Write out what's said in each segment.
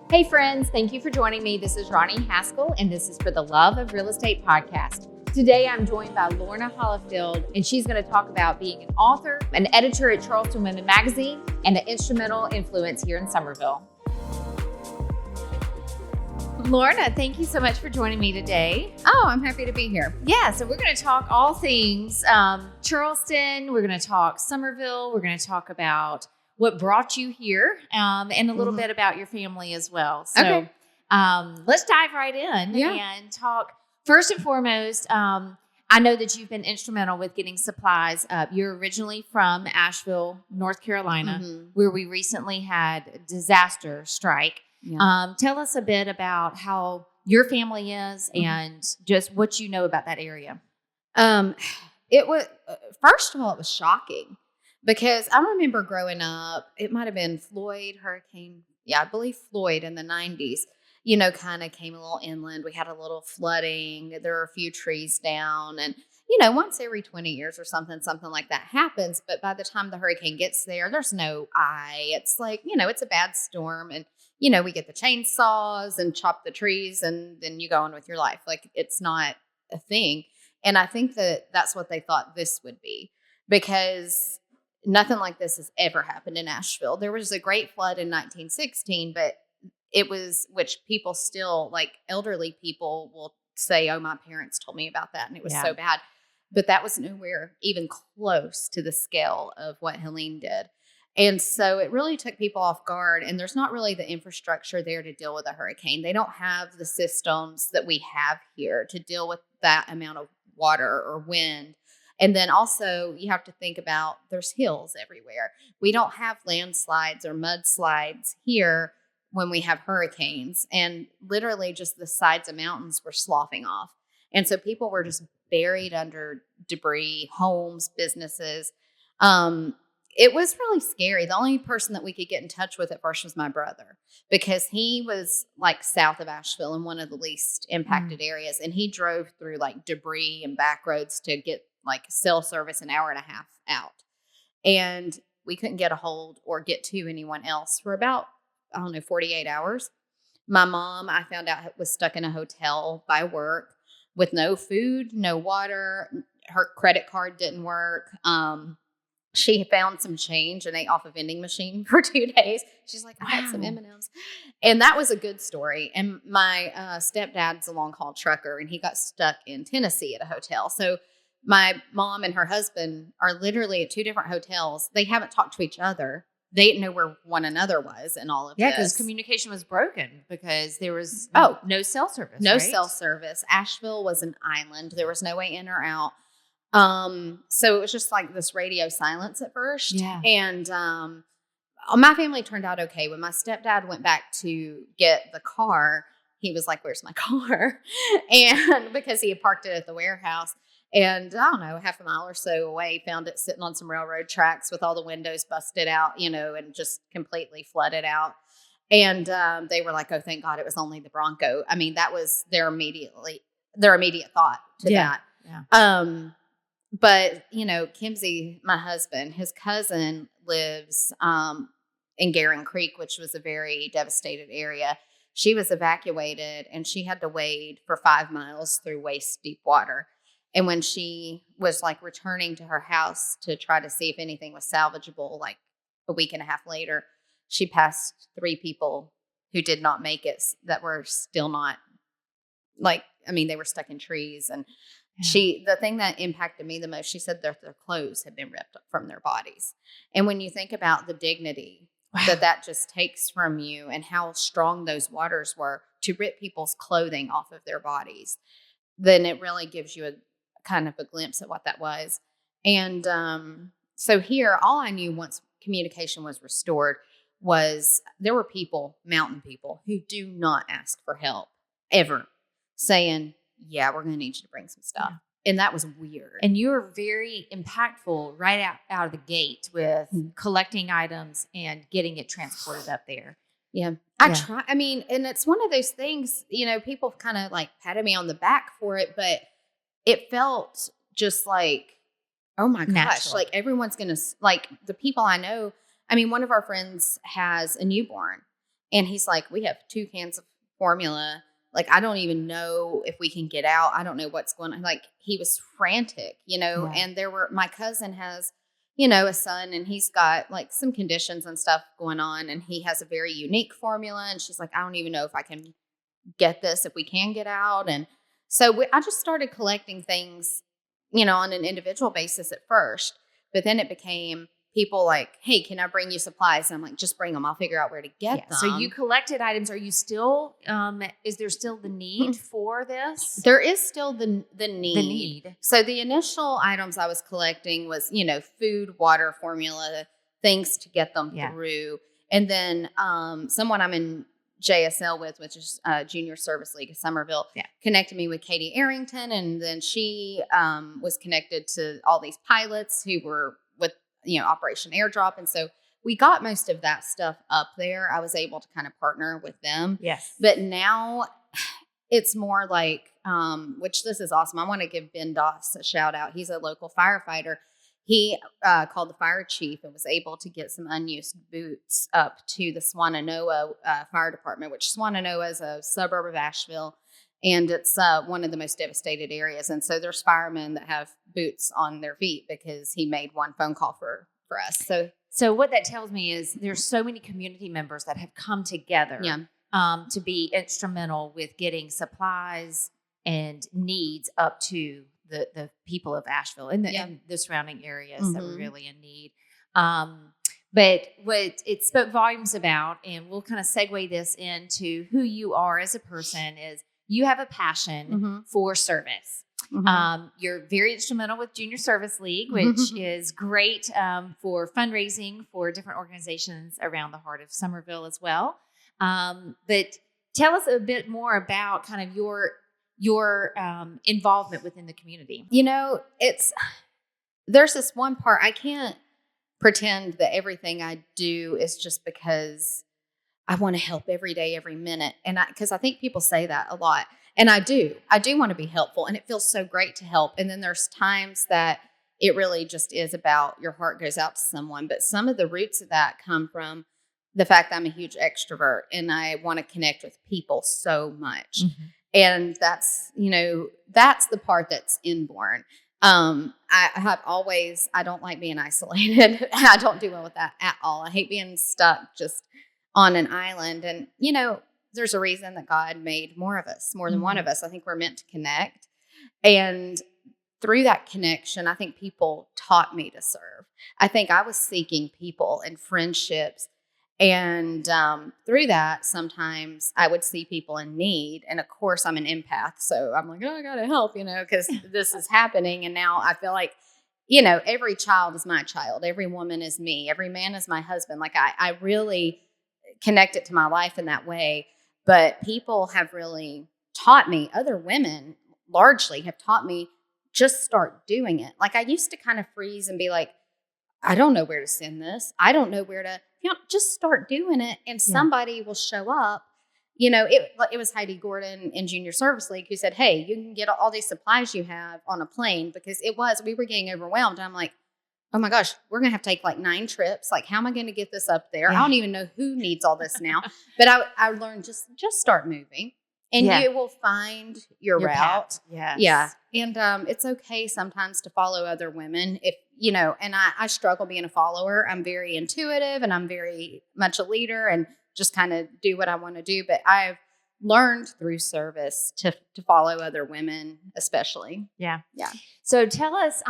Hey friends, thank you for joining me. This is Roni Haskell, and this is for the Love of Real Estate podcast. Today I'm joined by Lorna Hollifield, and she's going to talk about being an author, an editor at Charleston Women Magazine, and an instrumental influence here in Summerville. Lorna, thank you so much for joining me today. Oh, I'm happy to be here. Yeah, so we're going to talk all things Charleston. We're going to talk Summerville. We're going to talk about what brought you here and a little bit about your family as well. So Okay. Let's dive right in and talk. First and foremost, I know that you've been instrumental with getting supplies up. You're originally from Asheville, North Carolina, where we recently had a disaster strike. Yeah. Tell us a bit about how your family is and just what you know about that area. It was, first of all, it was shocking because I remember growing up, it might have been Hurricane, I believe Floyd in the 90s, kind of came a little inland. We had a little flooding. There were a few trees down and, once every 20 years or something like that happens. But by the time the hurricane gets there, there's no eye. It's like, it's a bad storm. And, we get the chainsaws and chop the trees and then you go on with your life. Like it's not a thing. And I think that that's what they thought this would be because nothing like this has ever happened in Asheville. There was a great flood in 1916, but it was, which people still, like elderly people will say, oh, my parents told me about that and it was so bad. But that was nowhere even close to the scale of what Helene did. And so it really took people off guard. And there's not really the infrastructure there to deal with a hurricane. They don't have the systems that we have here to deal with that amount of water or wind. And then also you have to think about there's hills everywhere. We don't have landslides or mudslides here when we have hurricanes. And literally just the sides of mountains were sloughing off. And so people were just buried under debris, homes, businesses. It was really scary. The only person that we could get in touch with at first was my brother because he was like south of Asheville in one of the least impacted areas. And he drove through like debris and back roads to get like cell service an hour and a half out. And we couldn't get a hold or get to anyone else for about, 48 hours. My mom, I found out, was stuck in a hotel by work with no food, no water. Her credit card didn't work. She found some change and ate off a vending machine for 2 days. She's like, I had some M&Ms. And that was a good story. And my stepdad's a long-haul trucker, and he got stuck in Tennessee at a hotel. So my mom and her husband are literally at 2 different hotels. They haven't talked to each other. They didn't know where one another was in all of this. Yeah, because communication was broken because there was no cell service. No right? cell service. Asheville was an island. There was no way in or out. So it was just like this radio silence at first. Yeah. And my family turned out okay. When my stepdad went back to get the car, he was like, where's my car? And because he had parked it at the warehouse. And I don't know, half a mile or so away, found it sitting on some railroad tracks with all the windows busted out, and just completely flooded out. And they were like, oh, thank God it was only the Bronco. I mean, that was their immediate thought to that. Yeah. But, Kimsey, my husband, his cousin lives in Garin Creek, which was a very devastated area. She was evacuated and she had to wade for 5 miles through waist deep water. And when she was like returning to her house to try to see if anything was salvageable, like a week and a half later, she passed 3 people who did not make it that were still not they were stuck in trees. And the thing that impacted me the most, she said their clothes had been ripped from their bodies. And when you think about the dignity that just takes from you and how strong those waters were to rip people's clothing off of their bodies, then it really gives you a kind of a glimpse at what that was. And so here, all I knew once communication was restored was there were mountain people, who do not ask for help ever, saying, yeah, we're going to need you to bring some stuff. Yeah. And that was weird. And you were very impactful right out of the gate with collecting items and getting it transported up there. Yeah. I try. I mean, and it's one of those things, people kind of like patted me on the back for it, but it felt just like, oh my gosh, natural. Like everyone's going to, like the people I know. I mean, one of our friends has a newborn And he's like, we have 2 cans of formula. Like, I don't even know if we can get out. I don't know what's going on. Like, he was frantic, and my cousin has, a son, and he's got like some conditions and stuff going on, and he has a very unique formula. And she's like, I don't even know if I can get this, if we can get out. And so I just started collecting things, on an individual basis at first, but then it became people like, hey, can I bring you supplies? And I'm like, just bring them. I'll figure out where to get them. So you collected items. Are you still, is there still the need for this? There is still the need. The need. So the initial items I was collecting was, food, water, formula, things to get them through. And then someone I'm in JSL with, which is Junior Service League of Summerville, connected me with Katie Arrington. And then she was connected to all these pilots who were with, Operation Airdrop. And so we got most of that stuff up there. I was able to kind of partner with them. Yes. But now it's more like, which this is awesome. I want to give Ben Doss a shout out. He's a local firefighter. He called the fire chief and was able to get some unused boots up to the Swannanoa Fire Department, which Swannanoa is a suburb of Asheville. And it's one of the most devastated areas. And so there's firemen that have boots on their feet because he made one phone call for us. So what that tells me is there's so many community members that have come together to be instrumental with getting supplies and needs up to the people of Asheville and the surrounding areas that were really in need. But what it spoke volumes about, and we'll kind of segue this into who you are as a person, is you have a passion for service. You're very instrumental with Junior Service League, which is great for fundraising for different organizations around the heart of Summerville as well. But tell us a bit more about kind of your involvement within the community. There's this one part, I can't pretend that everything I do is just because I want to help every day, every minute. And because I think people say that a lot. And I do want to be helpful, and it feels so great to help. And then there's times that it really just is about your heart goes out to someone. But some of the roots of that come from the fact that I'm a huge extrovert and I want to connect with people so much. And that's the part that's inborn. I don't like being isolated. I don't do well with that at all. I hate being stuck just on an island. And, there's a reason that God made more of us, more than one of us. I think we're meant to connect. And through that connection, I think people taught me to serve. I think I was seeking people and friendships. And through that, sometimes I would see people in need. And of course, I'm an empath. So I'm like, I got to help, because this is happening. And now I feel like, every child is my child. Every woman is me. Every man is my husband. Like I really connect it to my life in that way. But people have really taught me, other women largely have taught me, just start doing it. Like I used to kind of freeze and be like, I don't know where to send this. I don't know where to, just start doing it and somebody will show up. It was Heidi Gordon in Junior Service League who said, hey, you can get all these supplies you have on a plane, because we were getting overwhelmed. And I'm like, oh my gosh, we're going to have to take like 9 trips. Like, how am I going to get this up there? I don't even know who needs all this now. But I learned just start moving and you will find your route. Path. Yes. Yeah. And it's okay sometimes to follow other women if, and I struggle being a follower. I'm very intuitive and I'm very much a leader and just kind of do what I want to do. But I've learned through service to follow other women, especially. Yeah. Yeah. So tell us,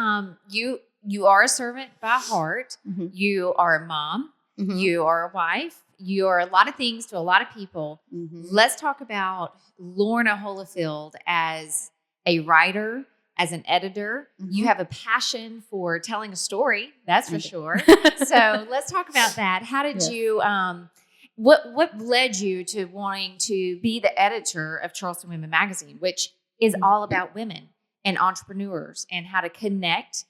you are a servant by heart. You are a mom. You are a wife. You are a lot of things to a lot of people. Let's talk about Lorna Hollifield as a writer, as an editor. You have a passion for telling a story, that's for sure. So let's talk about that. How did you, what led you to wanting to be the editor of Charleston Women Magazine, which is all about women and entrepreneurs and how to connect,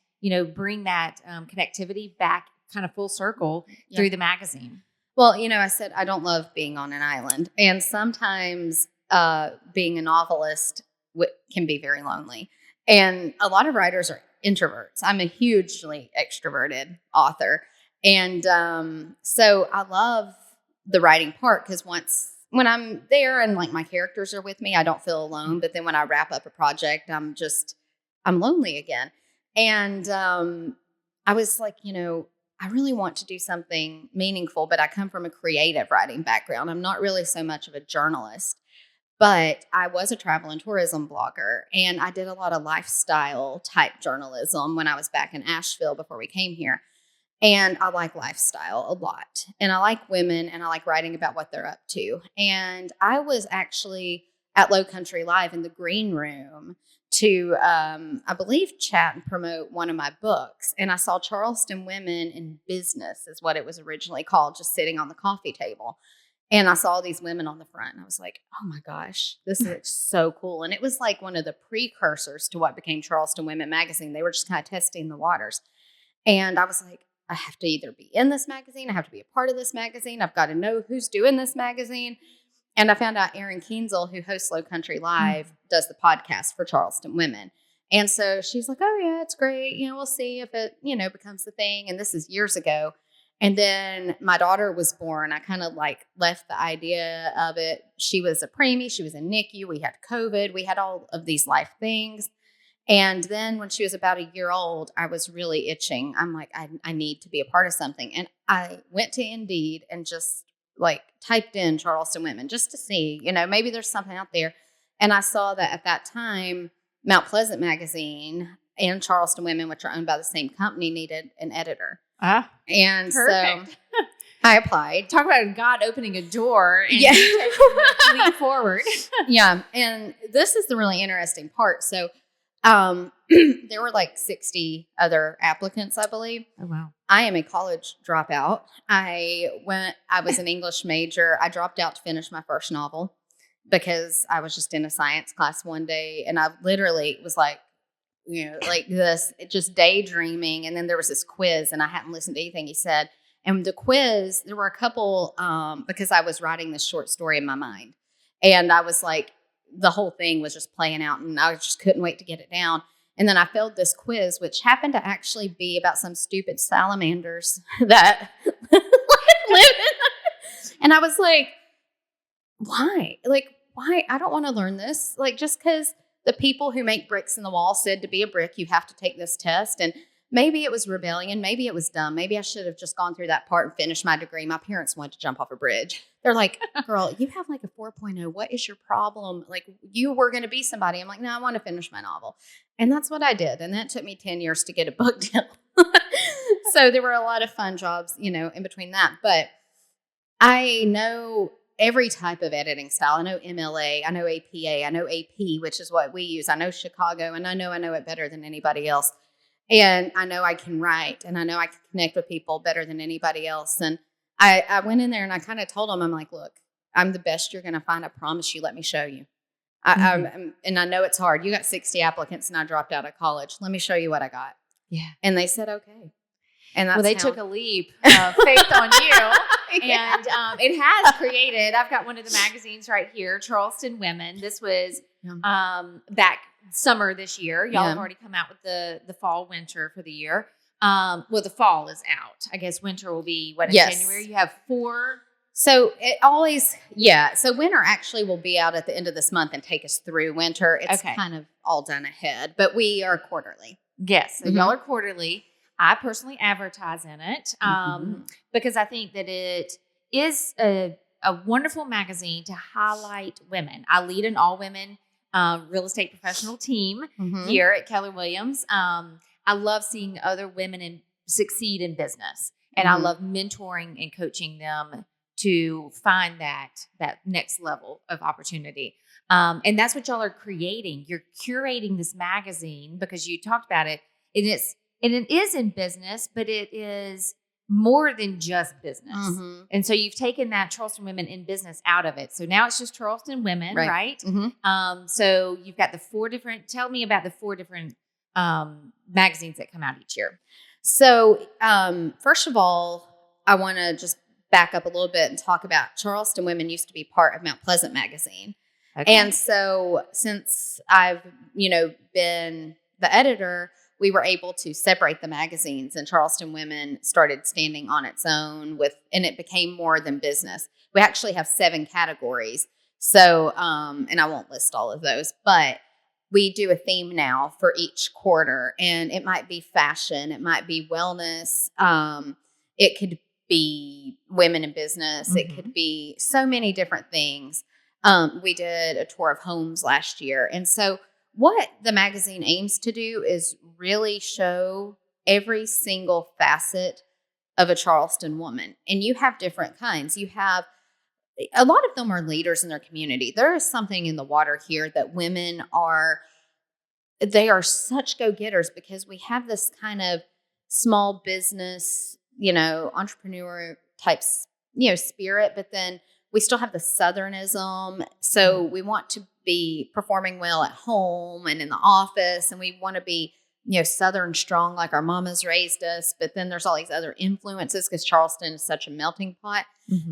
bring that connectivity back kind of full circle through the magazine? Well, I said I don't love being on an island. And sometimes being a novelist can be very lonely. And a lot of writers are introverts. I'm a hugely extroverted author. And so I love the writing part, because when I'm there and like my characters are with me, I don't feel alone. But then when I wrap up a project, I'm lonely again. And I was like, I really want to do something meaningful, but I come from a creative writing background. I'm not really so much of a journalist, but I was a travel and tourism blogger, and I did a lot of lifestyle type journalism when I was back in Asheville before we came here. And I like lifestyle a lot, and I like women, and I like writing about what they're up to. And I was actually at Low Country Live in the green room to, I believe, chat and promote one of my books. And I saw Charleston Women in Business is what it was originally called, just sitting on the coffee table. And I saw these women on the front, and I was like, oh my gosh, this looks so cool. And it was like one of the precursors to what became Charleston Women Magazine. They were just kind of testing the waters. And I was like, I have to either be in this magazine, I have to be a part of this magazine, I've got to know who's doing this magazine. And I found out Erin Kienzle, who hosts Low Country Live, does the podcast for Charleston Women. And so she's like, oh yeah, it's great. We'll see if it, becomes the thing. And this is years ago. And then my daughter was born. I kind of like left the idea of it. She was a preemie. She was in NICU. We had COVID. We had all of these life things. And then when she was about a year old, I was really itching. I'm like, I need to be a part of something. And I went to Indeed and just like typed in Charleston Women just to see, maybe there's something out there. And I saw that at that time, Mount Pleasant Magazine and Charleston Women, which are owned by the same company, needed an editor. And perfect. So I applied. Talk about God opening a door and yeah. you taking the leap forward. Yeah. And this is the really interesting part. So there were like 60 other applicants, I believe. Oh, wow. I am a college dropout. I was an English major. I dropped out to finish my first novel because I was just in a science class one day, and I literally was like, like this, just daydreaming. And then there was this quiz, and I hadn't listened to anything he said. And the quiz, there were a couple, because I was writing this short story in my mind, and I was like, the whole thing was just playing out, and I just couldn't wait to get it down. And then I failed this quiz, which happened to actually be about some stupid salamanders that live in. And I was like, why? Like, why? I don't want to learn this. Like, just because the people who make bricks in the wall said to be a brick, you have to take this test. And maybe it was rebellion. Maybe it was dumb. Maybe I should have just gone through that part and finished my degree. My parents wanted to jump off a bridge. They're like, girl, you have like a 4.0. What is your problem? Like, you were going to be somebody. I'm like, no, I want to finish my novel. And that's what I did. And that took me 10 years to get a book deal. So there were a lot of fun jobs, in between that. But I know every type of editing style. I know MLA, I know APA, I know AP, which is what we use. I know Chicago, and I know it better than anybody else. And I know I can write, and I know I can connect with people better than anybody else. And I went in there and I kind of told them, I'm like, look, I'm the best you're going to find. I promise you. Let me show you. And I know it's hard. You got 60 applicants and I dropped out of college. Let me show you what I got. Yeah. And they said, okay. And that's they took a leap of faith on you. Yeah. And it has created, I've got one of the magazines right here, Charleston Women. This was back summer this year. Y'all have already come out with the fall, winter for the year. Well, the fall is out. I guess winter will be in January. You have 4. So it always, So winter actually will be out at the end of this month and take us through winter. It's kind of all done ahead, but we are quarterly. Yes. So y'all are quarterly. I personally advertise in it because I think that it is a wonderful magazine to highlight women. I lead an all-women real estate professional team here at Keller Williams. I love seeing other women succeed in business, and I love mentoring and coaching them to find that next level of opportunity. And that's what y'all are creating. You're curating this magazine because you talked about it. And it is in business, but it is more than just business. And so you've taken that Charleston Women in Business out of it. So now it's just Charleston Women, right? So you've got tell me about the 4 different magazines that come out each year. So first of all, I want to just back up a little bit and talk about Charleston Women used to be part of Mount Pleasant Magazine. Okay. And so since I've, been the editor, we were able to separate the magazines, and Charleston Women started standing on its own and it became more than business. We actually have 7 categories. So, and I won't list all of those, but we do a theme now for each quarter, and it might be fashion. It might be wellness. It could be women in business. Mm-hmm. It could be so many different things. We did a tour of homes last year. And so what the magazine aims to do is really show every single facet of a Charleston woman. And you have different kinds. You have a lot of them are leaders in their community. There is something in the water here that women they are such go-getters because we have this kind of small business, entrepreneur type, spirit, but then we still have the Southernism. So we want to be performing well at home and in the office, and we want to be, Southern strong like our mamas raised us. But then there's all these other influences because Charleston is such a melting pot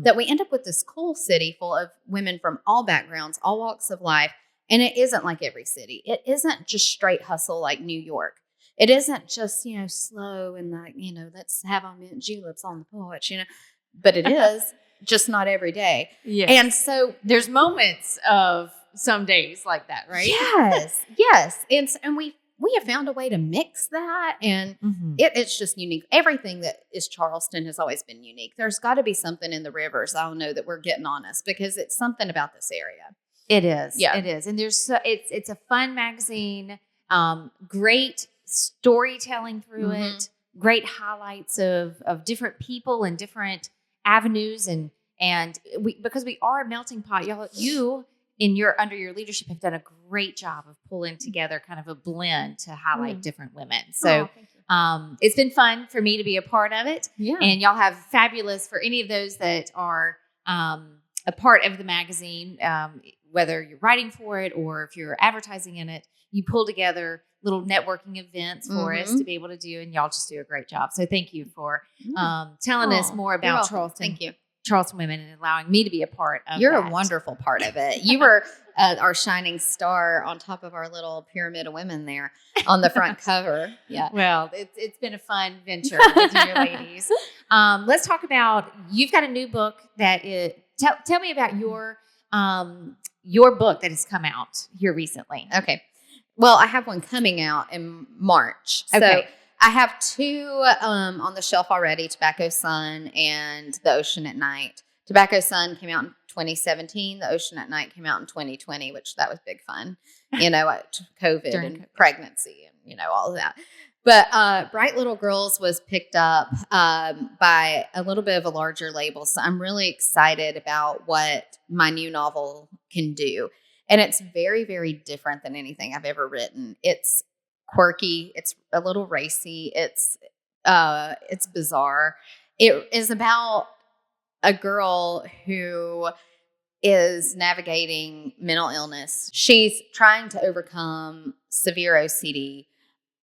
that we end up with this cool city full of women from all backgrounds, all walks of life. And it isn't like every city. It isn't just straight hustle like New York. It isn't just, slow and like, let's have our mint juleps on the porch, but it is just not every day. Yes. And so there's moments of some days like that, right? Yes. And we have found a way to mix that, and it's just unique. Everything that is Charleston has always been unique. There's got to be something in the rivers, I don't know, that we're getting on us because it's something about this area. It is. Yeah. It is. And it's a fun magazine, great storytelling through it, great highlights of different people and different avenues. And because we are a melting pot, y'all, under your leadership have done a great job of pulling together kind of a blend to highlight different women. So it's been fun for me to be a part of it. Yeah. And y'all have fabulous, for any of those that are a part of the magazine, whether you're writing for it or if you're advertising in it, you pull together little networking events for us to be able to do, and y'all just do a great job. So thank you for telling us more about Charleston. Thank you. Charleston Women and allowing me to be a part of You're that. a wonderful part of it. You were our shining star on top of our little pyramid of women there on the front cover. Yeah. Well, it's been a fun venture with you ladies. Let's talk about, you've got a new book tell me about your book that has come out here recently. Okay. Well, I have one coming out in March. Okay. So I have 2 on the shelf already, Tobacco Sun and The Ocean at Night. Tobacco Sun came out in 2017. The Ocean at Night came out in 2020, which that was big fun, COVID and pregnancy and, all of that. But Bright Little Girls was picked up by a little bit of a larger label. So I'm really excited about what my new novel can do. And it's very, very different than anything I've ever written. It's quirky. It's a little racy. It's bizarre. It is about a girl who is navigating mental illness. She's trying to overcome severe OCD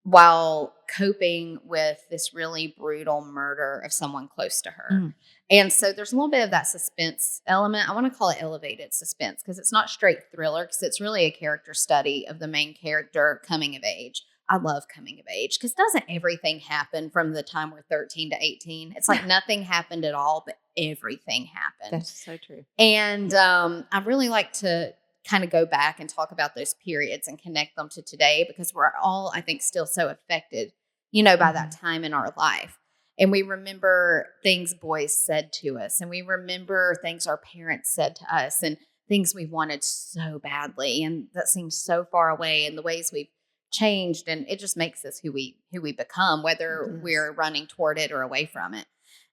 while coping with this really brutal murder of someone close to her. And so there's a little bit of that suspense element. I want to call it elevated suspense because it's not straight thriller, because it's really a character study of the main character coming of age. I love coming of age because doesn't everything happen from the time we're 13 to 18? It's like nothing happened at all, but everything happened. That's so true. And I really like to kind of go back and talk about those periods and connect them to today, because we're all, I think, still so affected, by that time in our life. And we remember things boys said to us, and we remember things our parents said to us, and things we wanted so badly, and that seems so far away, and the ways we've changed, and it just makes us who we become, whether we're running toward it or away from it.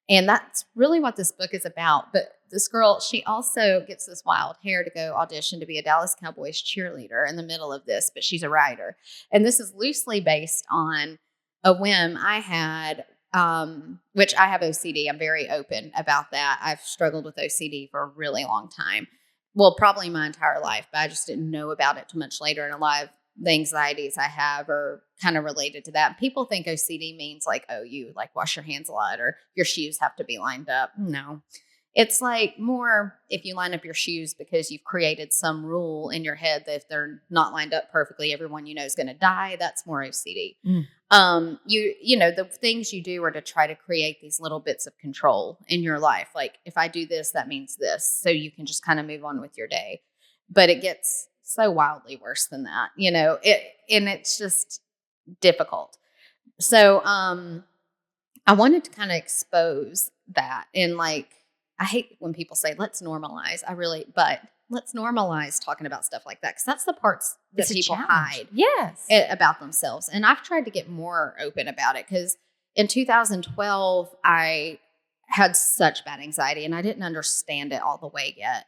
And that's really what this book is about. But this girl, she also gets this wild hair to go audition to be a Dallas Cowboys cheerleader in the middle of this, but she's a writer. And this is loosely based on a whim I had, which I have OCD. I'm very open about that. I've struggled with OCD for a really long time. Well, probably my entire life, but I just didn't know about it too much later. And a lot of the anxieties I have are kind of related to that. People think OCD means like, oh, you like wash your hands a lot or your shoes have to be lined up. No, It's like more if you line up your shoes because you've created some rule in your head that if they're not lined up perfectly, everyone you know is going to die. That's more OCD. The things you do are to try to create these little bits of control in your life. Like if I do this, that means this. So you can just kind of move on with your day. But it gets so wildly worse than that, and it's just difficult. So I wanted to kind of expose that and I hate when people say, let's normalize. But let's normalize talking about stuff like that because that's the parts that people hide about themselves. And I've tried to get more open about it because in 2012, I had such bad anxiety and I didn't understand it all the way yet.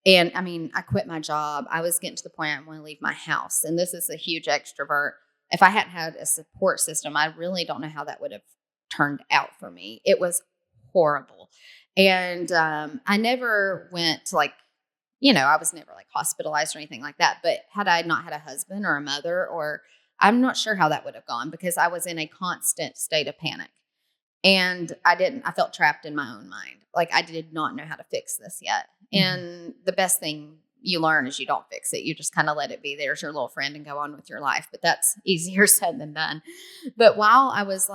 And I mean, I quit my job. I was getting to the point I want to leave my house. And this is a huge extrovert. If I hadn't had a support system, I really don't know how that would have turned out for me. It was horrible. And I never went to I was never hospitalized or anything like that. But had I not had a husband or a mother, I'm not sure how that would have gone because I was in a constant state of panic. And I felt trapped in my own mind. I did not know how to fix this yet. Mm-hmm. And the best thing you learn is you don't fix it. You just kind of let it be. There's your little friend and go on with your life. But that's easier said than done. But while I was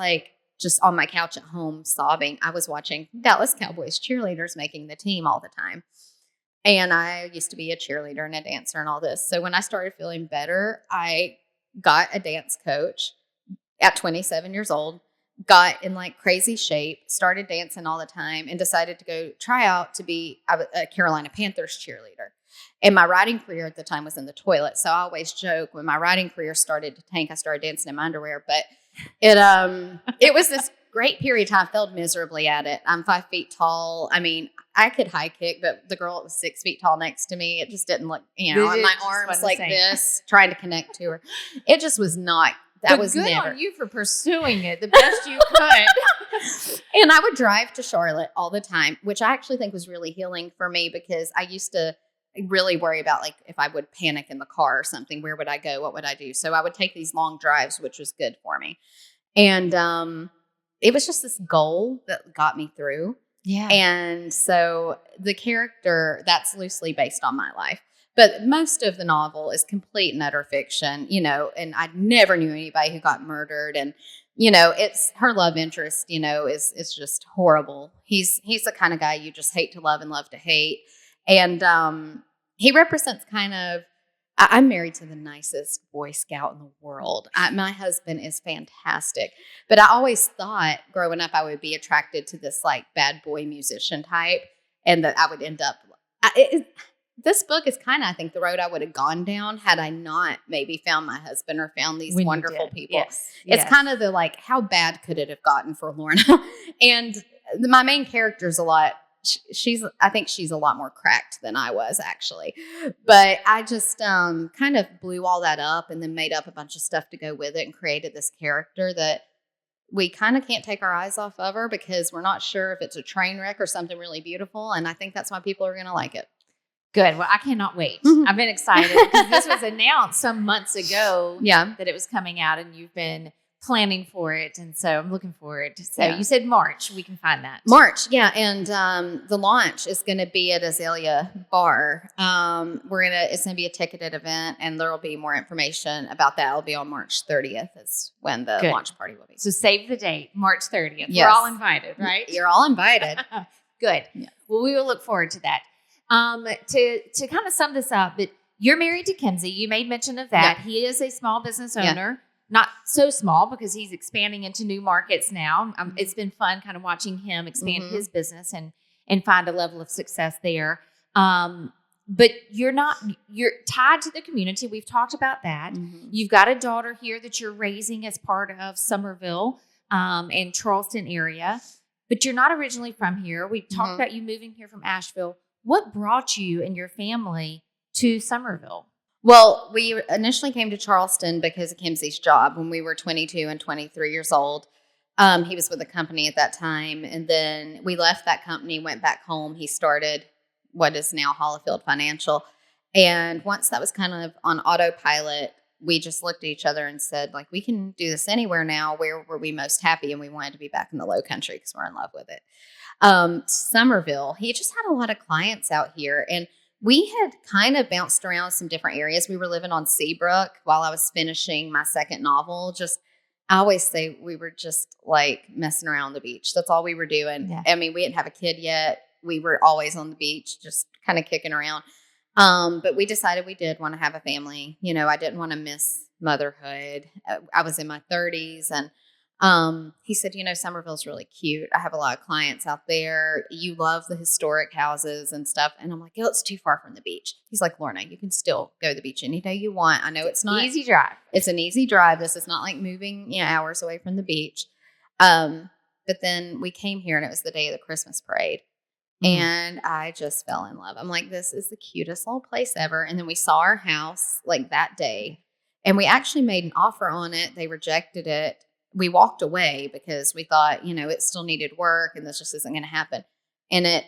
just on my couch at home sobbing, I was watching Dallas Cowboys cheerleaders making the team all the time. And I used to be a cheerleader and a dancer and all this. So when I started feeling better, I got a dance coach at 27 years old, got in crazy shape, started dancing all the time, and decided to go try out to be a Carolina Panthers cheerleader. And my writing career at the time was in the toilet. So I always joke when my writing career started to tank, I started dancing in my underwear. But it was this great period of time. I failed miserably at it. I'm 5 feet tall. I mean, I could high kick, but the girl that was 6 feet tall next to me, it just didn't look, and my arms like this, trying to connect to her. It just was not. That was good never. On you for pursuing it the best you could. And I would drive to Charlotte all the time, which I actually think was really healing for me because I used to really worry about if I would panic in the car or something, where would I go? What would I do? So I would take these long drives, which was good for me. And it was just this goal that got me through. Yeah. And so the character, that's loosely based on my life. But most of the novel is complete and utter fiction, and I never knew anybody who got murdered. And, it's her love interest, is just horrible. He's the kind of guy you just hate to love and love to hate. And he represents I'm married to the nicest Boy Scout in the world. My husband is fantastic. But I always thought growing up I would be attracted to this bad boy musician type and that I would end up... This book is I think, the road I would have gone down had I not maybe found my husband or found these wonderful people. Yes. It's kind of the how bad could it have gotten for Lorna? And my main character is a lot... I think she's a lot more cracked than I was actually, but I just kind of blew all that up and then made up a bunch of stuff to go with it and created this character that we kind of can't take our eyes off of her because we're not sure if it's a train wreck or something really beautiful. And I think that's why people are going to like it. Good. Well, I cannot wait. I've been excited because this was announced some months ago that it was coming out and you've been planning for it. And so I'm looking forward. So you said March, we can find that. March. Yeah. And the launch is going to be at Azalea Bar. It's going to be a ticketed event and there'll be more information about that. It'll be on March 30th is when the launch party will be. So save the date, March 30th. Yes. We're all invited, right? You're all invited. Good. Yeah. Well, we will look forward to that. To kind of sum this up, but you're married to Kenzie. You made mention of that. Yeah. He is a small business owner. Not so small because he's expanding into new markets now. It's been fun kind of watching him expand his business and find a level of success there. But you're tied to the community. We've talked about that. Mm-hmm. You've got a daughter here that you're raising as part of Summerville and Charleston area, but you're not originally from here. We talked about you moving here from Asheville. What brought you and your family to Summerville? Well, we initially came to Charleston because of Kenzie's job when we were 22 and 23 years old. He was with a company at that time. And then we left that company, went back home. He started what is now Hollifield Financial. And once that was kind of on autopilot, we just looked at each other and said, we can do this anywhere now. Where were we most happy? And we wanted to be back in the Low Country because we're in love with it. Summerville. He just had a lot of clients out here. And we had kind of bounced around some different areas. We were living on Seabrook while I was finishing my second novel. I always say we were just like messing around the beach. That's all we were doing. Yeah. I mean, we didn't have a kid yet. We were always on the beach, just kind of kicking around. But we decided we did want to have a family. You know, I didn't want to miss motherhood. I was in my 30s, and he said, you know, Summerville's really cute. I have a lot of clients out there. You love the historic houses and stuff. And I'm like, oh, it's too far from the beach. He's like, Lorna, you can still go to the beach any day you want. I know it's not easy drive. It's an easy drive. This is not like moving, hours away from the beach. But then we came here, and it was the day of the Christmas parade. And I just fell in love. I'm like, this is the cutest little place ever. And then we saw our house like that day, and we actually made an offer on it. They rejected it. We walked away because we thought, it still needed work and this just isn't going to happen. And it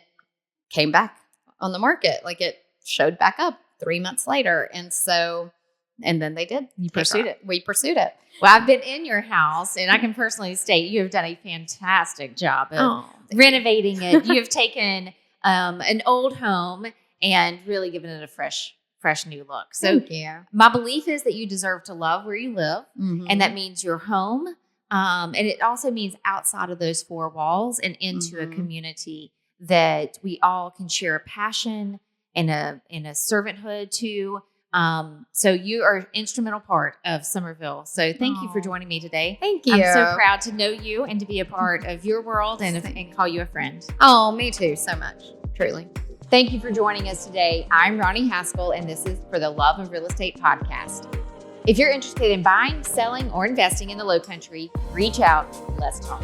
came back on the market. Like, it showed back up 3 months later. And then they did. You pursued it. We pursued it. Well, I've been in your house, and I can personally state you have done a fantastic job of renovating it. You have taken an old home and really given it a fresh new look. So my belief is that you deserve to love where you live, and that means your home. And it also means outside of those four walls and into a community that we all can share a passion and a servanthood to. So you are an instrumental part of Summerville. So thank you for joining me today. Thank you. I'm so proud to know you and to be a part of your world and call you a friend. Oh, me too. So much. Truly. Thank you for joining us today. I'm Roni Haskell, and this is for the Love of Real Estate podcast. If you're interested in buying, selling, or investing in the Lowcountry, reach out. Let's talk.